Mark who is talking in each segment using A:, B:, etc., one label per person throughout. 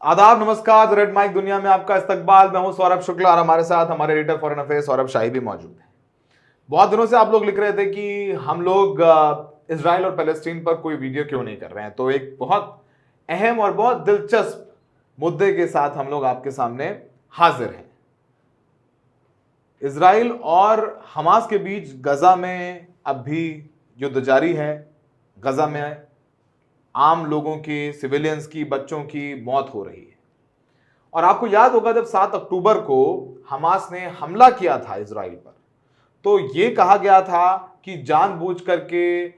A: आदाब, नमस्कार। Red mic दुनिया में आपका इस्तकबाल। मैं हूं सौरभ शुक्ला और हमारे साथ हमारे एडिटर फॉरेन अफेयर्स सौरभ शाही भी मौजूद है। बहुत दिनों से आप लोग लिख रहे थे कि हम लोग इजराइल और पैलेस्टीन पर कोई वीडियो क्यों नहीं कर रहे हैं, तो एक बहुत अहम और बहुत दिलचस्प मुद्दे के साथ हम लोग आपके सामने हाजिर हैं। इजराइल और हमास के बीच गजा में अब भी युद्ध जारी है। गजा में आम लोगों की, सिविलियंस की, बच्चों की मौत हो रही है। और आपको याद होगा जब 7 अक्टूबर को हमास ने हमला किया था इजराइल पर, तो यह कहा गया था कि जानबूझ करके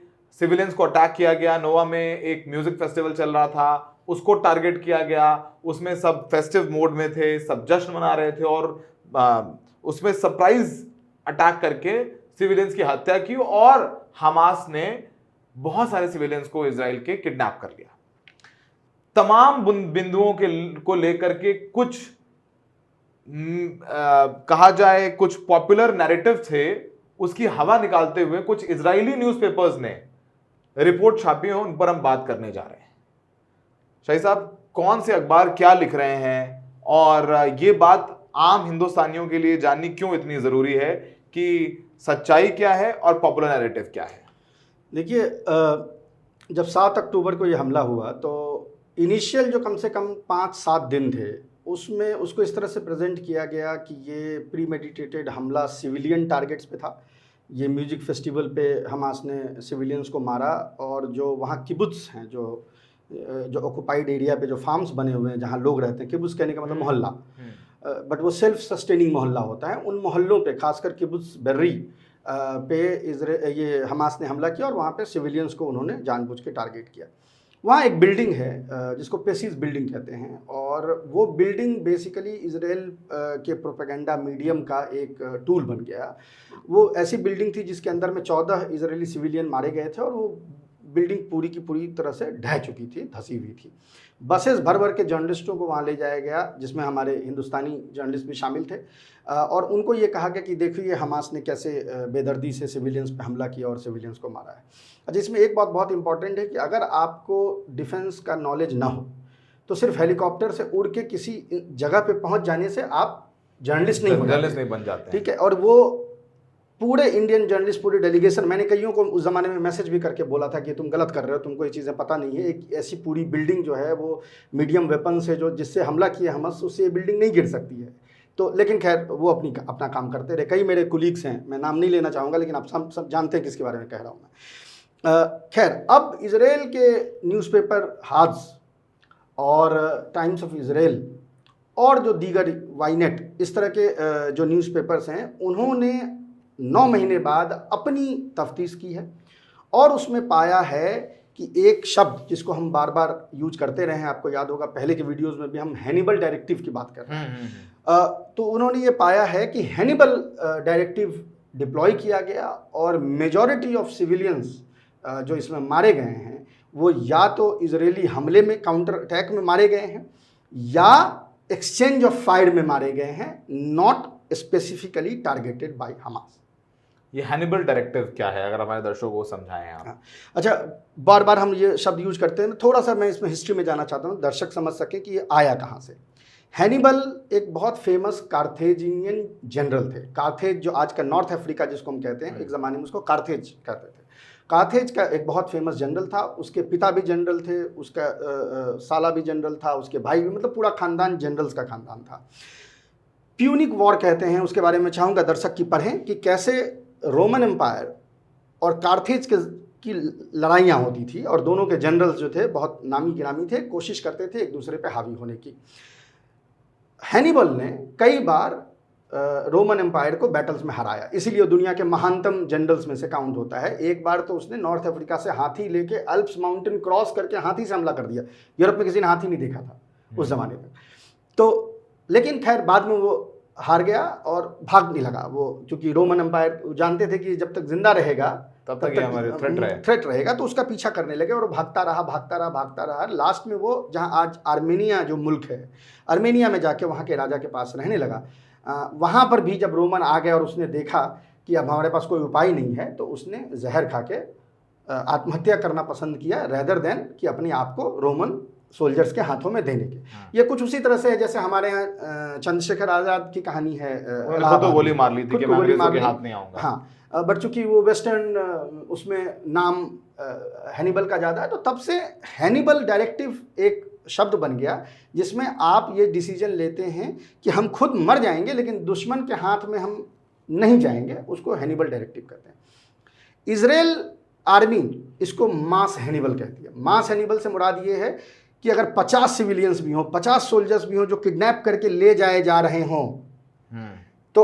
A: सिविलियंस को अटैक किया गया। नोवा में एक म्यूजिक फेस्टिवल चल रहा था, उसको टारगेट किया गया। उसमें सब फेस्टिव मोड में थे, सब जश्न मना रहे थे और उसमें सरप्राइज अटैक करके सिविलियंस की हत्या की और हमास ने बहुत सारे सिविलियंस को इजराइल के किडनैप कर लिया। तमाम बिंदुओं को लेकर के कुछ कहा जाए कुछ पॉपुलर नैरेटिव थे, उसकी हवा निकालते हुए कुछ इजरायली न्यूज़पेपर्स ने रिपोर्ट छापी है, उन पर हम बात करने जा रहे हैं। शाही साहब, कौन से अखबार क्या लिख रहे हैं और ये बात आम हिंदुस्तानियों के लिए जाननी क्यों इतनी जरूरी है कि सच्चाई क्या है और पॉपुलर नैरेटिव क्या है?
B: देखिए, जब 7 अक्टूबर को ये हमला हुआ तो इनिशियल जो कम से कम 5-7 दिन थे उसमें उसको इस तरह से प्रेजेंट किया गया कि ये प्री मेडिटेटेड हमला सिविलियन टारगेट्स पे था। ये म्यूजिक फेस्टिवल पे हमास ने सिविलियंस को मारा और जो वहाँ किबुत्स हैं, जो ऑक्युपाइड एरिया पे जो फार्म्स बने हुए हैं जहाँ लोग रहते हैं, किबुत्स कहने का मतलब मोहल्ला, बट वो सेल्फ सस्टेनिंग मोहल्ला होता है। उन मोहल्लों पे खासकर किबुत्स बेर्री पे ये हमास ने हमला किया और वहाँ पे सिविलियंस को उन्होंने जानबूझ के टारगेट किया। वहाँ एक बिल्डिंग है जिसको पेसिस बिल्डिंग कहते हैं और वो बिल्डिंग बेसिकली इजराइल के प्रोपेगेंडा मीडियम का एक टूल बन गया। वो ऐसी बिल्डिंग थी जिसके अंदर में 14 इजरायली सिविलियन मारे गए थे और वो बिल्डिंग पूरी की पूरी तरह से ढह चुकी थी, धसी हुई थी। बसेस भर भर के जर्नलिस्टों को वहाँ ले जाया गया, जिसमें हमारे हिंदुस्तानी जर्नलिस्ट भी शामिल थे और उनको ये कहा गया कि देखिए हमास ने कैसे बेदर्दी से सिविलियंस पे हमला किया और सिविलियंस को मारा है। अच्छा, इसमें एक बात बहुत इंपॉर्टेंट है कि अगर आपको डिफेंस का नॉलेज ना हो तो सिर्फ हेलीकॉप्टर से उड़ के किसी जगह पे पहुँच जाने से आप जर्नलिस्ट नहीं
A: बन जाते।
B: ठीक है, और वो पूरे इंडियन जर्नलिस्ट, पूरी डेलीगेशन, मैंने कईयों को उस ज़माने में मैसेज भी करके बोला था कि तुम गलत कर रहे हो, तुमको ये चीज़ें पता नहीं है। एक ऐसी पूरी बिल्डिंग जो है वो मीडियम वेपन से जो जिससे हमला किया हमास, उससे ये बिल्डिंग नहीं गिर सकती है। तो लेकिन खैर वो अपना काम करते रहे। कई मेरे कुलीग्स हैं, मैं नाम नहीं लेना चाहूँगा, लेकिन आप सब जानते हैं किसके बारे में कह रहा हूँ मैं। खैर, अब इसराइल के न्यूज़पेपर हाज और टाइम्स ऑफ इसराइल और जो दीगर वाईनेट, इस तरह के जो न्यूज़पेपर्स हैं, उन्होंने 9 महीने बाद अपनी तफ्तीश की है और उसमें पाया है कि एक शब्द जिसको हम बार बार यूज करते रहे हैं, आपको याद होगा पहले के वीडियोस में भी हम हैनिबल डायरेक्टिव की बात कर रहे हैं। तो उन्होंने ये पाया है कि हैनिबल डायरेक्टिव डिप्लॉय किया गया और मेजॉरिटी ऑफ सिविलियंस जो इसमें मारे गए हैं वो या तो इजरायली हमले में, काउंटर अटैक में मारे गए हैं या एक्सचेंज ऑफ फायर में मारे गए हैं, not specifically targeted by Hamas.
A: ये हैनिबल डायरेक्टिव क्या है, अगर हमारे दर्शकों को समझाएं आप?
B: अच्छा, बार बार हम ये शब्द यूज करते हैं, थोड़ा सा मैं इसमें हिस्ट्री में जाना चाहता हूँ, दर्शक समझ सकें कि ये आया कहाँ से। हैनिबल एक बहुत फेमस कार्थेजियन जनरल थे। कार्थेज जो आज का नॉर्थ अफ्रीका जिसको हम कहते हैं, एक ज़माने में उसको कार्थेज कहते थे। कार्थेज का एक बहुत फेमस जनरल था, उसके पिता भी जनरल थे, उसका साला भी जनरल था, उसके भाई भी, मतलब पूरा खानदान जनरल्स का खानदान था। प्यूनिक वॉर कहते हैं, उसके बारे में चाहूँगा दर्शक की पढ़ें कि कैसे रोमन एम्पायर और कार्थेज की लड़ाइयाँ होती थी और दोनों के जनरल्स जो थे बहुत नामी गिरामी थे, कोशिश करते थे एक दूसरे पे हावी होने की। हैनिबल ने कई बार रोमन एम्पायर को बैटल्स में हराया, इसीलिए दुनिया के महानतम जनरल्स में से काउंट होता है। एक बार तो उसने नॉर्थ अफ्रीका से हाथी लेके अल्प्स माउंटेन क्रॉस करके हाथी से हमला कर दिया। यूरोप में किसी ने हाथी नहीं देखा था उस जमाने तक। तो लेकिन खैर बाद में वो हार गया और भागने लगा वो, क्योंकि रोमन एम्पायर जानते थे कि जब तक जिंदा रहेगा
A: तब तक हमारे
B: थ्रेट रहेगा, तो उसका पीछा करने लगे और वो भागता रहा। लास्ट में वो जहाँ आज आर्मेनिया जो मुल्क है, आर्मेनिया में जाके वहाँ के राजा के पास रहने लगा। वहाँ पर भी जब रोमन आ गया और उसने देखा कि अब हमारे पास कोई उपाय नहीं है, तो उसने जहर खा के आत्महत्या करना पसंद किया रेदर देन कि अपने आप को रोमन सोल्जर्स के हाथों में देने के। ये कुछ उसी तरह से है जैसे हमारे यहाँ चंद्रशेखर आज़ाद की कहानी है।
A: उन्होंने खुद तो गोली मार ली थी कि मैं अंग्रेजों के हाथ नहीं आऊंगा।
B: हाँ, बट चूंकि वो वेस्टर्न उसमें नाम हैनिबल का ज़्यादा है, तो तब से हैनिबल डायरेक्टिव एक शब्द बन गया जिसमें आप ये डिसीजन लेते हैं कि हम खुद मर जाएंगे लेकिन दुश्मन के हाथ में हम नहीं जाएंगे, उसको हैनिबल डायरेक्टिव कहते हैं। इजराइल आर्मी इसको मास हैनिबल कहती है। मास हैनिबल से मुराद ये है कि अगर 50 सिविलियंस भी हों, 50 सोल्जर्स भी हों जो किडनैप करके ले जाए जा रहे हों, तो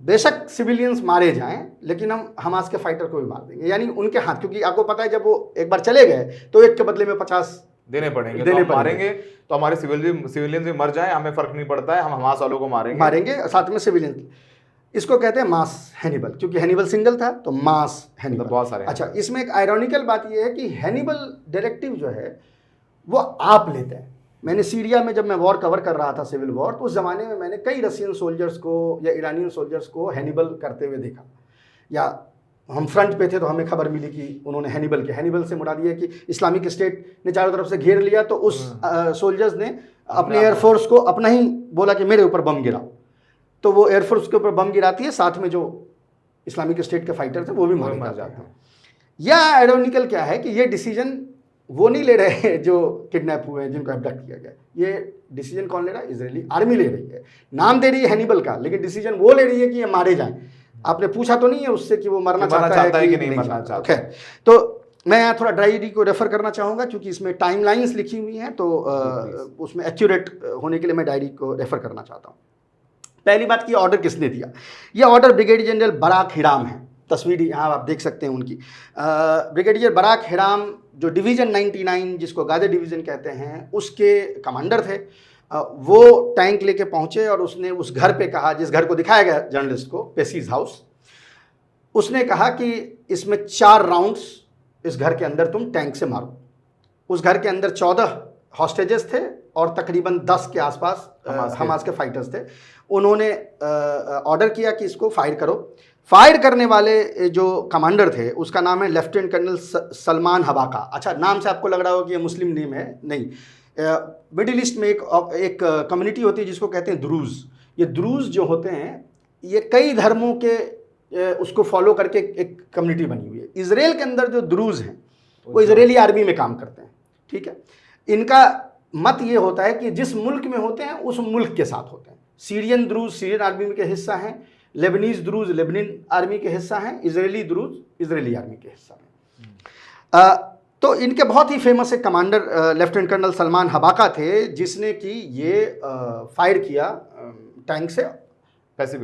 B: बेशक सिविलियंस मारे जाएं लेकिन हम हमास के फाइटर को भी मार देंगे, यानी उनके हाथ, क्योंकि आपको पता है जब वो एक बार चले गए तो एक के बदले में 50
A: देने पड़ेंगे, तो हम मारेंगे तो हमारे सिविलियंस भी मर जाएं, हमें फर्क नहीं पड़ता है, हम हमास वालों को मारेंगे
B: साथ में सिविलियंस। इसको कहते हैं मास हैनिबल, क्योंकि हैनिबल सिंगल था तो मास हैनिबल,
A: तो बहुत सारे।
B: अच्छा, इसमें एक आयरॉनिकल बात यह है कि हैनिबल डायरेक्टिव जो है वो आप लेते हैं। मैंने सीरिया में जब मैं वॉर कवर कर रहा था, सिविल वॉर, तो उस ज़माने में मैंने कई रशियन सोल्जर्स को या ईरानियन सोल्जर्स को हैनिबल करते हुए देखा, या हम फ्रंट पे थे तो हमें खबर मिली कि उन्होंने हैनिबल किया। हैनिबल से मुराद ये है कि इस्लामिक स्टेट ने चारों तरफ से घेर लिया तो उस सोल्जर्स ने अपने एयरफोर्स को अपना ही बोला कि मेरे ऊपर बम गिराओ, तो वो एयरफोर्स के ऊपर बम गिराती है, साथ में जो इस्लामिक स्टेट के फाइटर थे वो भी मारे जाते हैं। या आयरॉनिकल क्या है कि ये डिसीजन वो नहीं ले रहे जो किडनैप हुए हैं, जिनको अबडक्ट किया गया, ये डिसीजन कौन ले रहा है? इजरायली आर्मी ले रही है। नाम दे रही है हैनिबल का, लेकिन डिसीजन वो ले रही है कि ये मारे जाएं। आपने पूछा तो नहीं है उससे कि वो मरना चाहता है कि नहीं मरना चाहता। खैर, तो मैं यहाँ थोड़ा डायरी को रेफर करना चाहूँगा क्योंकि इसमें टाइमलाइंस लिखी हुई हैं, तो उसमें एक्यूरेट होने के लिए मैं डायरी को रेफर करना चाहता हूँ। पहली बात की ऑर्डर किसने दिया? यह order brigadier general Barak Hiram है। तस्वीर यहाँ आप देख सकते हैं उनकी। ब्रिगेडियर बराक हिराम जो डिवीज़न 99 जिसको गाज़ा डिवीज़न कहते हैं उसके कमांडर थे। वो टैंक लेके पहुँचे और उसने उस घर पे कहा, जिस घर को दिखाया गया जर्नलिस्ट को, पेसीज हाउस, उसने कहा कि इसमें 4 राउंड्स इस घर के अंदर तुम टैंक से मारो। उस घर के अंदर 14 हॉस्टेजेस थे और तकरीबन 10 के आसपास हमास के फाइटर्स थे। उन्होंने ऑर्डर किया कि इसको फायर करो। फायर करने वाले जो कमांडर थे उसका नाम है लेफ्टिनेंट कर्नल सलमान हबाका। अच्छा, नाम से आपको लग रहा होगा कि ये मुस्लिम नेम है, नहीं। मिडिल ईस्ट में एक कम्युनिटी होती है जिसको कहते हैं द्रूज। ये द्रूज जो होते हैं ये कई धर्मों के उसको फॉलो करके एक कम्युनिटी बनी हुई है। इजराइल के अंदर जो द्रूज हैं वो इजरायली आर्मी में काम करते हैं, ठीक है। इनका मत ये होता है कि जिस मुल्क में होते हैं उस मुल्क के साथ होते हैं। सीरियन द्रूज सीरियन आर्मी के हिस्सा हैं, लेबनीज द्रूज लेबनीन आर्मी के हिस्सा हैं, इजरायली द्रूज इजरायली आर्मी के हिस्सा हैं। तो इनके बहुत ही फेमस एक कमांडर लेफ्टिनेंट कर्नल सलमान हबाका थे जिसने कि ये फायर किया टैंक से पैसी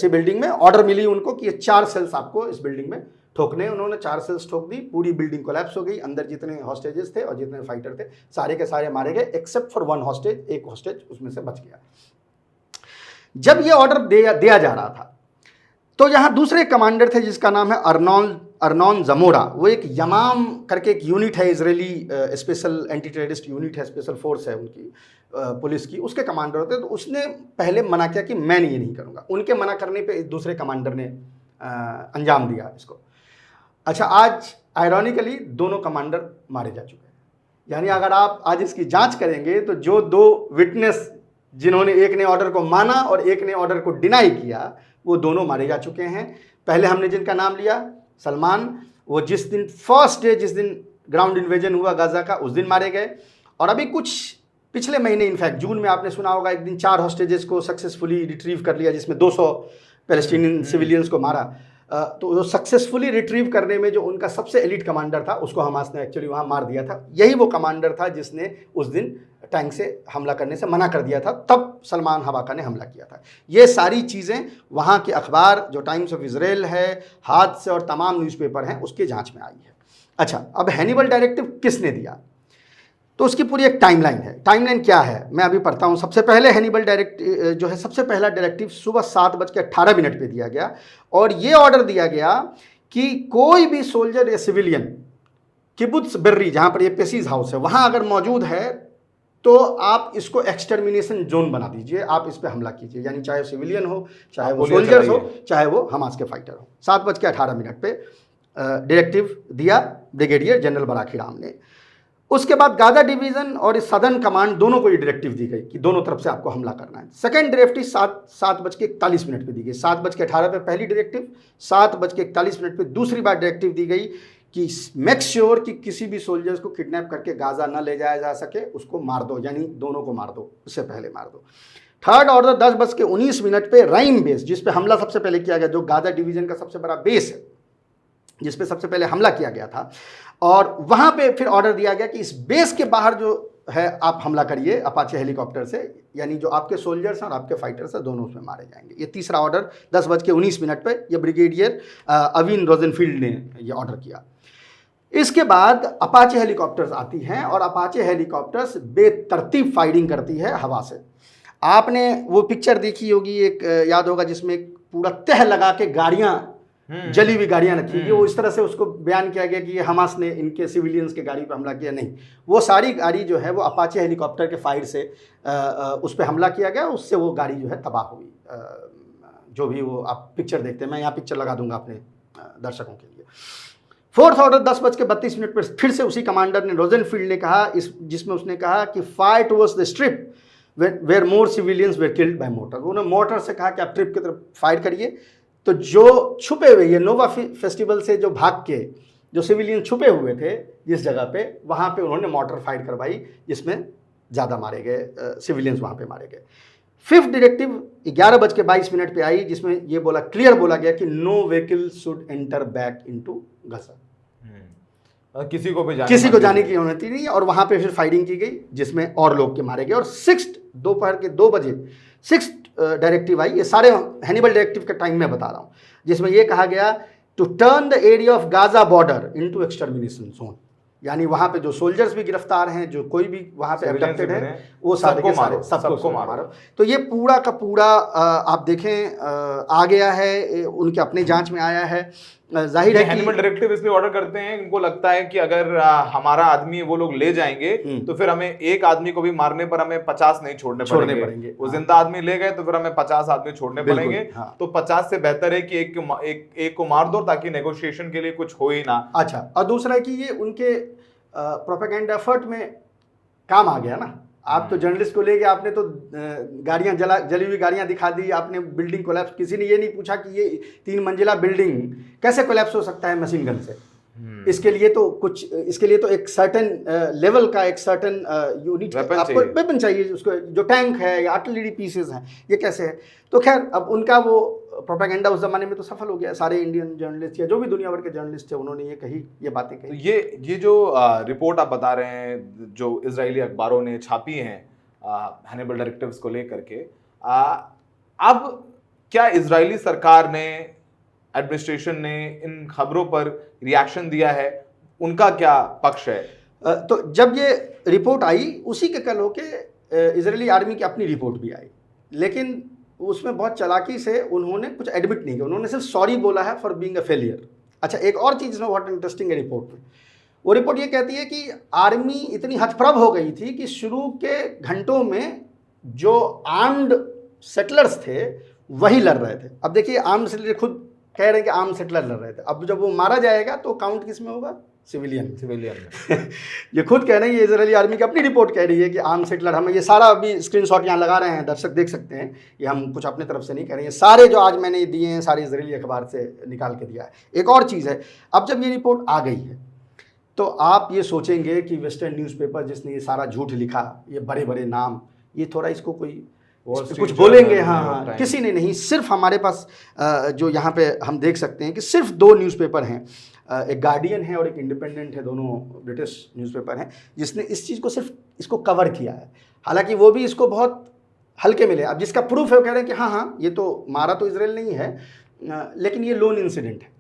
B: बिल्डिंग में। ऑर्डर मिली उनको कि ये 4 सेल्स आपको इस बिल्डिंग में ठोकने। उन्होंने 4 सेल्स ठोक दी, पूरी बिल्डिंग कोलैप्स हो गई। अंदर जितने हॉस्टेजेस थे और जितने फाइटर थे सारे के सारे मारे गए एक्सेप्ट फॉर 1 हॉस्टेज। एक हॉस्टेज उसमें से बच गया। जब ये ऑर्डर दिया जा रहा था तो यहाँ दूसरे कमांडर थे जिसका नाम है अर्नॉन जमोरा। वो एक यमाम करके एक यूनिट है, Israeli special anti terrorist unit है, स्पेशल फोर्स है उनकी, पुलिस की, उसके कमांडर होते हैं। तो उसने पहले मना किया कि मैं ये नहीं करूँगा। उनके मना करने पे दूसरे कमांडर ने अंजाम दिया इसको। अच्छा, आज आयरॉनिकली दोनों कमांडर मारे जा चुके हैं। यानी अगर आप आज इसकी जांच करेंगे तो जो 2 विटनेस जिन्होंने, एक ने ऑर्डर को माना और एक ने ऑर्डर को डिनाई किया, वो दोनों मारे जा चुके हैं। पहले हमने जिनका नाम लिया सलमान, वो जिस दिन फर्स्ट डे जिस दिन ग्राउंड इन्वेजन हुआ गाज़ा का उस दिन मारे गए। और अभी कुछ पिछले महीने, इनफैक्ट जून में आपने सुना होगा, एक दिन 4 हॉस्टेजेस को सक्सेसफुली रिट्रीव कर लिया जिसमें 200 पैलेस्टीनियन सिविलियंस को मारा। तो वो सक्सेसफुली रिट्रीव करने में जो उनका सबसे एलिट कमांडर था उसको हमास ने एक्चुअली वहाँ मार दिया था। यही वो कमांडर था जिसने उस दिन टैंक से हमला करने से मना कर दिया था, तब सलमान हबाका ने हमला किया था। ये सारी चीज़ें वहाँ के अखबार जो टाइम्स ऑफ इजराइल है, हाथ से और तमाम न्यूज़पेपर हैं उसके जांच में आई है। अच्छा, अब हैनिबल डायरेक्टिव किसने दिया? तो उसकी पूरी एक टाइमलाइन है। टाइमलाइन क्या है मैं अभी पढ़ता हूँ। सबसे पहले हैनिबल डायरेक्टिव जो है, सबसे पहला डायरेक्टिव सुबह 7:18 पे दिया गया और ये ऑर्डर दिया गया कि कोई भी सोल्जर या सिविलियन किबुत्स बेर्री, जहाँ पर ये पेसीज हाउस है, वहाँ अगर मौजूद है तो आप इसको एक्सटर्मिनेशन जोन बना दीजिए, आप इस पर हमला कीजिए। यानी चाहे सिविलियन हो, चाहे वो सोल्जर्स हो, चाहे वो हमास के फाइटर हो। 7:18 पे डायरेक्टिव दिया ब्रिगेडियर जनरल बराक हिराम ने। उसके बाद गाजा डिवीजन और सदर्न कमांड दोनों को ये डायरेक्टिव दी गई कि दोनों तरफ से आपको हमला करना है। सेकंड डायरेक्टिव 7:41 पे दी गई, 7:18 पे पहली डायरेक्टिव, 7:41 पे दूसरी बार डायरेक्टिव दी गई कि मेक श्योर कि किसी भी सोल्जर्स को किडनैप करके गाजा न ले जाया जा सके, उसको मार दो, यानी दोनों को मार दो, उससे पहले मार दो। थर्ड ऑर्डर 10:19 पे राइम बेस, जिस पे हमला सबसे पहले किया गया, जो गाजा डिवीजन का सबसे बड़ा बेस है, जिस पे सबसे पहले हमला किया गया था, और वहां पे फिर ऑर्डर दिया गया कि इस बेस के बाहर जो है आप हमला करिए अपाचे हेलीकॉप्टर से, यानी जो आपके सोल्जर्स हैं और आपके फाइटर्स हैं दोनों उसमें मारे जाएंगे। ये तीसरा ऑर्डर 10:19 पे ये ब्रिगेडियर अविन रोजनफील्ड ने ये ऑर्डर किया। इसके बाद अपाचे हेलीकॉप्टर्स आती हैं और अपाचे हेलीकॉप्टर्स बेतरतीब फायरिंग करती है हवा से। आपने वो पिक्चर देखी होगी, एक याद होगा, जिसमें एक पूरा तह लगा के गाड़ियां, जली हुई गाड़ियां रखी गई, वो इस तरह से उसको बयान किया गया कि ये हमास ने इनके सिविलियंस के गाड़ी पर हमला किया। नहीं, वो सारी गाड़ी जो है वो अपाचे हेलीकॉप्टर के फायर से उस पर हमला किया गया, उससे वो गाड़ी जो है तबाह हुई। जो भी वो आप पिक्चर देखते हैं, मैं यहाँ पिक्चर लगा दूंगा अपने दर्शकों के लिए। फोर्थ ऑर्डर 10:32 पर फिर से उसी कमांडर ने, रोजनफील्ड ने कहा, जिसमें उसने कहा कि fire towards the strip where more civilians were killed by mortar. उन्होंने मोटर से कहा कि आप ट्रिप की तरफ फायर करिए। तो जो छुपे हुए, ये नोवा फेस्टिवल से जो भाग के जो सिविलियन छुपे हुए थे जिस जगह पे, वहाँ पे उन्होंने मोटर फायर करवाई, जिसमें ज़्यादा मारे गए सिविलियंस वहाँ पे मारे गए। फिफ्थ डायरेक्टिव 11:22 पे आई, जिसमें ये क्लियर बोला गया कि no vehicle should enter back into Gaza,
A: किसी को
B: जाने की अनुमति नहीं, और वहाँ पे फिर फायरिंग की गई जिसमें और लोग के मारे गए। और सिक्स्थ दोपहर के 2 बजे सिक्स्थ डायरेक्टिव आई, ये सारे हैनिबल डायरेक्टिव का टाइम मैं बता रहा हूँ, जिसमें ये कहा गया to turn the area of Gaza border into extermination zone, यानी वहाँ पे जो सोल्जर्स भी गिरफ्तार हैं, जो कोई भी वहाँ पे अबडक्टेड है, वो सबको मारो। तो ये पूरा का पूरा आप देखें आ गया है, उनके अपने जांच में आया है। जाहिर है कि
A: एनिमल डायरेक्टिव इसलिए ऑर्डर करते हैं, इनको लगता है कि अगर हमारा आदमी वो लोग ले जाएंगे तो फिर हमें एक आदमी को भी मारने पर हमें 50 नहीं छोड़ने पड़ेंगे। वो जिंदा आदमी ले गए तो फिर हमें 50 आदमी छोड़ने पड़ेंगे। तो 50 से बेहतर है कि एक को मार दो, ताकि नेगोशिएशन के लिए कुछ हो ही ना।
B: अच्छा, और दूसरा है कि ये उनके प्रोपेगेंडा एफर्ट में काम आ गया ना। आप तो जर्नलिस्ट को लेके आपने तो गाड़ियां जली हुई गाड़ियां दिखा दी, आपने बिल्डिंग कोलैप्स, किसी ने ये नहीं पूछा कि ये 3 मंजिला बिल्डिंग कैसे कोलैप्स हो सकता है मशीन गन से। इसके लिए तो एक सर्टेन लेवल का, एक सर्टेन यूनिट आपको वेपन चाहिए, उसको जो टैंक है या आर्टिलरी पीसेस हैं, ये कैसे है। तो खैर, अब उनका वो प्रोपेगेंडा उस जमाने में तो सफल हो गया। सारे इंडियन जर्नलिस्ट या जो भी दुनिया भर के जर्नलिस्ट थे, उन्होंने ये बातें कही।
A: तो ये जो रिपोर्ट आप बता रहे हैं, जो इजरायली अखबारों ने छापी हैं हैनिबल डायरेक्टिव्स को लेकर के, अब क्या इजरायली सरकार ने, एडमिनिस्ट्रेशन ने इन खबरों पर रिएक्शन दिया है? उनका क्या पक्ष है?
B: तो जब ये रिपोर्ट आई, उसी के कल होके इजरायली आर्मी की अपनी रिपोर्ट भी आई, लेकिन उसमें बहुत चालाकी से उन्होंने कुछ एडमिट नहीं किया, उन्होंने सिर्फ सॉरी बोला है फॉर बीइंग अ फेलियर। अच्छा, एक और चीज़ ना बहुत इंटरेस्टिंग है रिपोर्ट में, वो रिपोर्ट ये कहती है कि आर्मी इतनी हतप्रभ हो गई थी कि शुरू के घंटों में जो आर्म्ड सेटलर्स थे वही लड़ रहे थे। अब देखिए, आर्म्ड सेटलर खुद कह रहे हैं कि आर्म्ड सेटलर लड़ रहे थे। अब जब वो मारा जाएगा तो काउंट किस में होगा? सिविलियन में। ये खुद कह रहे हैं, ये इजरायली आर्मी की अपनी रिपोर्ट कह रही है कि आर्म सेटलर, हमें ये सारा अभी स्क्रीनशॉट यहाँ लगा रहे हैं, दर्शक देख सकते हैं, ये हम कुछ अपने तरफ से नहीं कह रहे हैं, सारे जो आज मैंने दिए हैं सारे इजरायली अखबार से निकाल के दिया है। एक और चीज़ है, अब जब ये रिपोर्ट आ गई है तो आप ये सोचेंगे कि वेस्टर्न न्यूज़पेपर जिसने ये सारा झूठ लिखा, ये बड़े बड़े नाम, ये थोड़ा इसको कोई कुछ बोलेंगे। हाँ, किसी ने नहीं, सिर्फ हमारे पास जो यहाँ पे हम देख सकते हैं कि सिर्फ 2 न्यूज़पेपर हैं, एक गार्डियन है और एक इंडिपेंडेंट है, दोनों ब्रिटिश न्यूज़पेपर हैं, जिसने इस चीज़ को सिर्फ इसको कवर किया है। हालांकि वो भी इसको बहुत हल्के मिले। अब जिसका प्रूफ है वो कह रहे हैं कि हाँ ये तो मारा तो इजराइल नहीं है, लेकिन ये लोन इंसिडेंट है,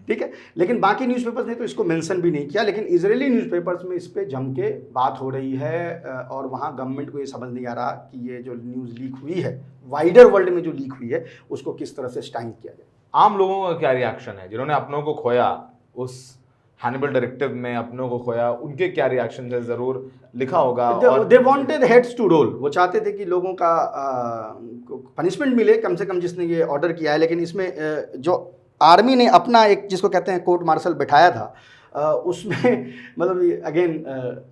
B: ठीक है। लेकिन बाकी न्यूज़पेपर्स ने तो इसको मेंशन भी नहीं किया, लेकिन इजरायली न्यूज़पेपर्स में इस पे जम के बात हो रही है, और वहाँ गवर्नमेंट को ये समझ नहीं आ रहा कि ये जो न्यूज़ लीक हुई है, वाइडर वर्ल्ड में जो लीक हुई है, उसको किस तरह से स्टाइम किया जाए।
A: आम लोगों का क्या रिएक्शन है जिन्होंने अपनों को खोया, उस हैनिबल डायरेक्टिव में अपनों को खोया, उनके क्या रिएक्शन है? जरूर लिखा होगा।
B: और they wanted heads to roll, वो चाहते थे कि लोगों का पनिशमेंट मिले कम से कम जिसने ये ऑर्डर किया है। लेकिन इसमें जो आर्मी ने अपना एक, जिसको कहते हैं कोर्ट मार्शल, बैठाया था, उसमें मतलब अगेन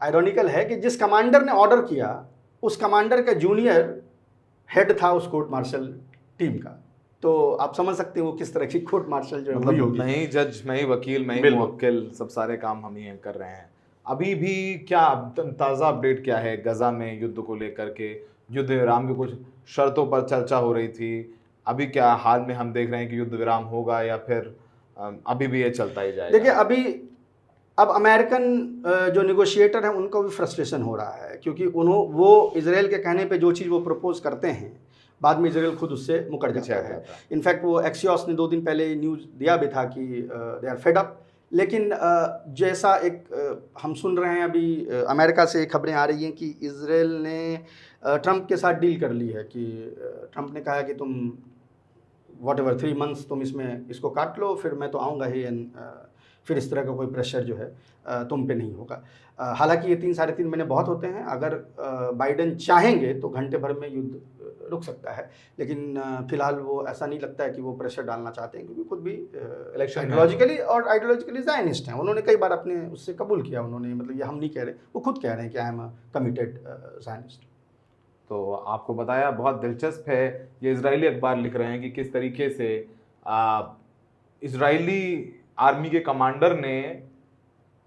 B: आयरॉनिकल है कि जिस कमांडर ने ऑर्डर किया उस कमांडर का जूनियर हेड था उस कोर्ट मार्शल टीम का। तो आप समझ सकते हैं वो किस तरह की कोर्ट मार्शल जो है हुई
A: मतलब
B: होगी।
A: मैं ही जज, मैं ही वकील, मैं ही
B: बिल्कुल।
A: मुवक्किल, सब सारे काम हम ही कर रहे हैं। अभी भी क्या ताज़ा अपडेट क्या है गजा में युद्ध को लेकर के? युद्ध विराम की कुछ शर्तों पर चर्चा हो रही थी, अभी क्या हाल में हम देख रहे हैं कि युद्ध विराम होगा या फिर अभी भी ये चलता ही जाएगा?
B: देखिए अभी अब अमेरिकन जो निगोशिएटर हैं उनको भी फ्रस्ट्रेशन हो रहा है, क्योंकि वो इजराइल के कहने पे जो चीज़ वो प्रपोज करते हैं बाद में इजराइल खुद उससे मुकर
A: पीछे
B: जाता
A: हट
B: है।
A: जाता है।
B: इनफैक्ट वो एक्सियोस ने 2 दिन पहले न्यूज़ दिया भी था कि दे आर फेड अप। लेकिन जैसा हम सुन रहे हैं अभी अमेरिका से खबरें आ रही हैं कि इजराइल ने ट्रंप के साथ डील कर ली है कि ट्रंप ने कहा कि तुम व्हाटएवर 3 मंथ्स तुम इसको काट लो, फिर मैं तो आऊँगा ही, एंड फिर इस तरह का कोई प्रेशर जो है तुम पे नहीं होगा। हालांकि ये 3-3.5 महीने बहुत होते हैं, अगर बाइडेन चाहेंगे तो घंटे भर में युद्ध रुक सकता है, लेकिन फिलहाल वो ऐसा नहीं लगता है कि वो प्रेशर डालना चाहते हैं, क्योंकि खुद भी
A: इलेक्शन
B: आइडियोलॉजिकली ज़ायनिस्ट हैं। उन्होंने कई बार अपने उससे कबूल किया, उन्होंने मतलब ये हम नहीं कह रहे, वो खुद कह रहे हैं कि I am a committed Zionist.
A: तो आपको बताया, बहुत दिलचस्प है। ये इजरायली अखबार लिख रहे हैं कि किस तरीके से इजरायली आर्मी के कमांडर ने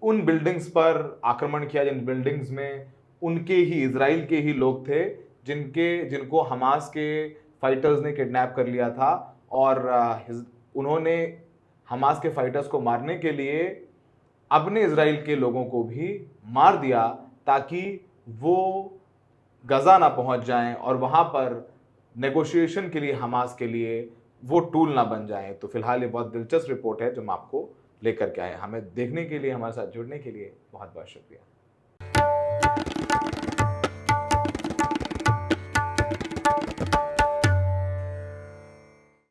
A: उन बिल्डिंग्स पर आक्रमण किया जिन बिल्डिंग्स में उनके ही, इजराइल के ही लोग थे, जिनको हमास के फाइटर्स ने किडनैप कर लिया था, और उन्होंने हमास के फाइटर्स को मारने के लिए अपने इजराइल के लोगों को भी मार दिया ताकि वो गजा ना पहुंच जाएं और वहां पर नेगोशिएशन के लिए, हमास के लिए वो टूल ना बन जाएं। तो फिलहाल ये बहुत दिलचस्प रिपोर्ट है जो हम आपको लेकर के आए। हमें देखने के लिए, हमारे साथ जुड़ने के लिए बहुत बहुत शुक्रिया।